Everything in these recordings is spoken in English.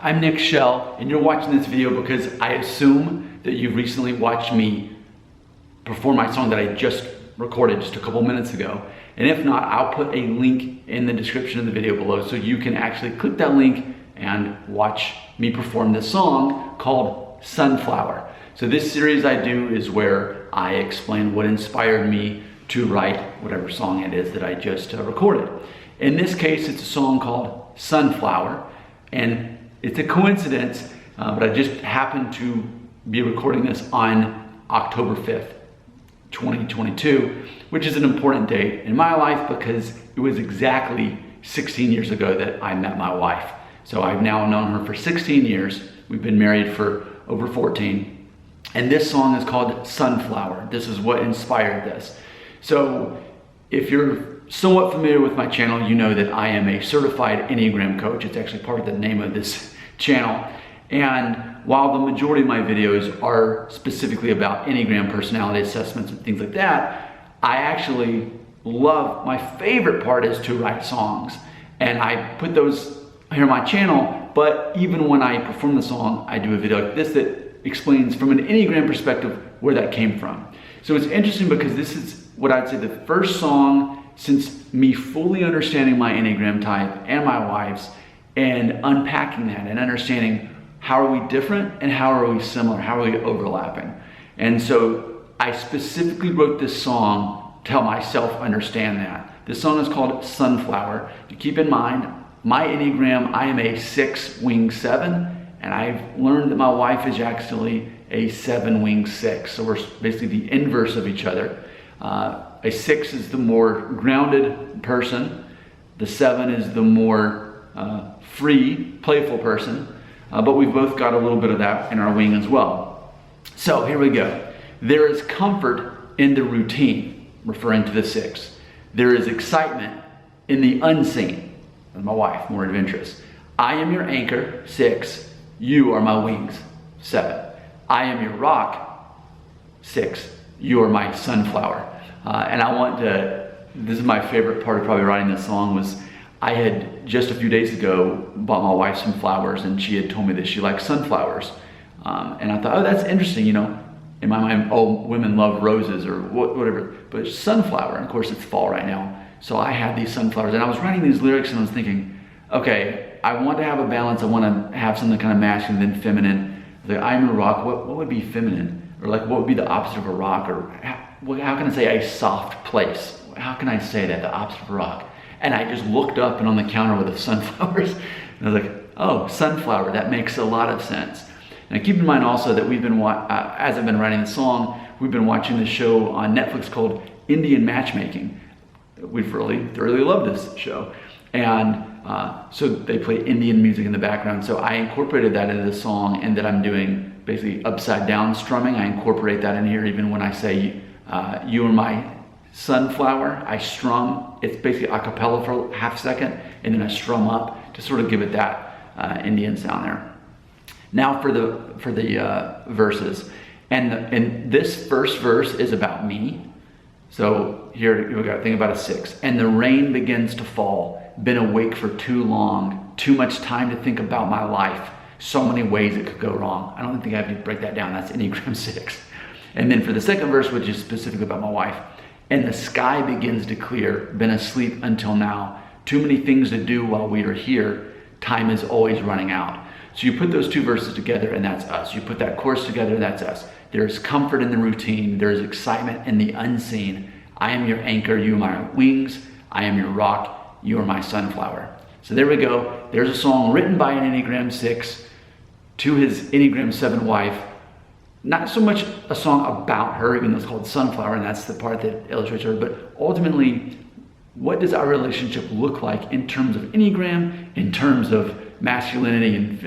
I'm Nick Shell, and you're watching this video because I assume that you've recently watched me perform my song that I just recorded just a couple minutes ago. And if not, I'll put a link in the description of the video below so you can actually click that link and watch me perform this song called Sunflower. So this series I do is where I explain what inspired me to write whatever song it is that I just recorded. In this case, it's a song called Sunflower, and it's a coincidence, but I just happened to be recording this on October 5th, 2022, which is an important date in my life because it was exactly 16 years ago that I met my wife. So I've now known her for 16 years. We've been married for over 14. And this song is called Sunflower. This is what inspired this. So if you're somewhat familiar with my channel, you know that I am a certified Enneagram coach. It's actually part of the name of this channel. And while the majority of my videos are specifically about Enneagram personality assessments and things like that, I actually love, my favorite part is to write songs. And I put those here on my channel, but even when I perform the song, I do a video like this that explains from an Enneagram perspective where that came from. So it's interesting because this is what I'd say the first song since me fully understanding my Enneagram type and my wife's and unpacking that and understanding how are we different and how are we similar, how are we overlapping. And so I specifically wrote this song to help myself understand that. This song is called Sunflower. You keep in mind, my Enneagram, I am a 6-wing 7, and I've learned that my wife is actually a 7-wing 6. So we're basically the inverse of each other. A 6 is the more grounded person. The 7 is the more free, playful person. But we've both got a little bit of that in our wing as well. So here we go. There is comfort in the routine, referring to the 6. There is excitement in the unseen, my wife, more adventurous. I am your anchor, 6. You are my wings, 7. I am your rock, 6. You are my sunflower. And I want to, this is my favorite part of probably writing this song was I had just a few days ago bought my wife some flowers and she had told me that she likes sunflowers. And I thought, oh, that's interesting, you know. In my mind, oh, women love roses or whatever, but sunflower, and of course it's fall right now. So I had these sunflowers and I was writing these lyrics and I was thinking, okay, I want to have a balance. I want to have something kind of masculine then feminine. Like, I'm a rock, what would be feminine? Or like, what would be the opposite of a rock? Or how can I say a soft place? How can I say that, the opposite of a rock? And I just looked up and on the counter were the sunflowers. And I was like, oh, sunflower, that makes a lot of sense. And keep in mind also that we've been, as I've been writing the song, we've been watching this show on Netflix called Indian Matchmaking. We've really thoroughly loved this show. And so they play Indian music in the background. So I incorporated that into the song, and that I'm doing basically upside down strumming. I incorporate that in here even when I say, you are my sunflower, I strum. It's basically a cappella for a half second, and then I strum up to sort of give it that Indian sound there. Now for the verses, and this first verse is about me. So here we got to think about a 6. And the rain begins to fall. Been awake for too long. Too much time to think about my life. So many ways it could go wrong. I don't think I have to break that down. That's Enneagram 6. And then for the second verse, which is specific about my wife. And the sky begins to clear. Been asleep until now. Too many things to do while we are here. Time is always running out. So you put those two verses together and that's us. You put that chorus together, that's us. There's comfort in the routine. There's excitement in the unseen. I am your anchor, you are my wings. I am your rock, you are my sunflower. So there we go. There's a song written by an Enneagram 6 to his Enneagram 7 wife. Not so much a song about her, even though it's called Sunflower, and that's the part that illustrates her, but ultimately, what does our relationship look like in terms of Enneagram, in terms of masculinity and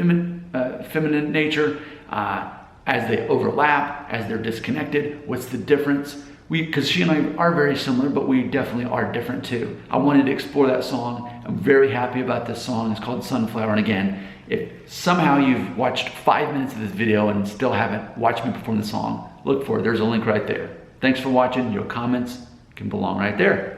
feminine nature, as they overlap, as they're disconnected? What's the difference? Because she and I are very similar, but we definitely are different too. I wanted to explore that song. I'm very happy about this song. It's called Sunflower. And again, if somehow you've watched 5 minutes of this video and still haven't watched me perform the song, look for it. There's a link right there. Thanks for watching. Your comments can belong right there.